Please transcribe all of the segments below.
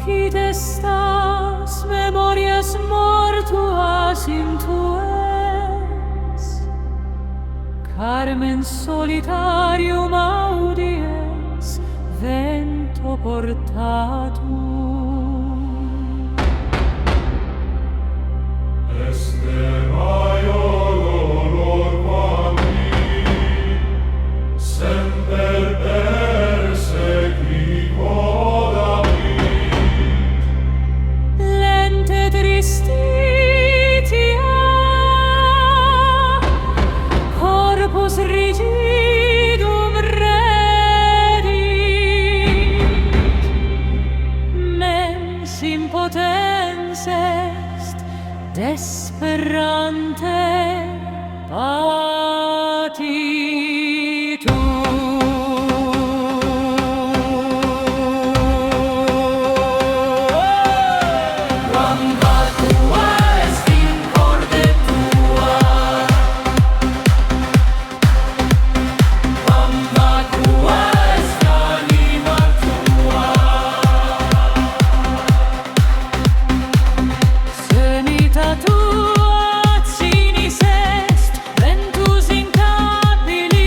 Potestas memorias mortuas intues, Carmen solitarium audies vento portatum. Este maior quammi semper persequicodamit. Lente tristitia corpus rigidum redit, mens impotens est desperante patitum. Quam vacua est in corde tua, quam vacua est anima tua. Semita tua cinis est, ventus incabilis,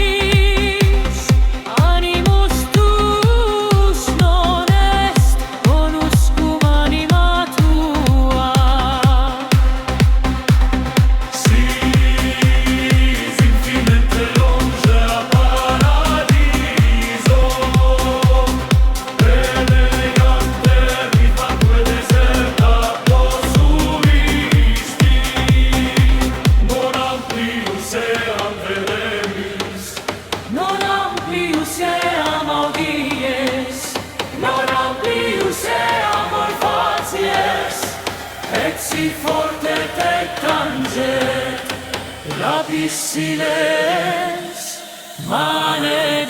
animus tuus non est, bonuscum anima tua. Sis infinite longe a paradiso, relegante vivaque deserta posuisti, non amplius eam vedemis, Non amplius eam audies, non amplius eam olfacies, et si forte te tanget, lapis silens mane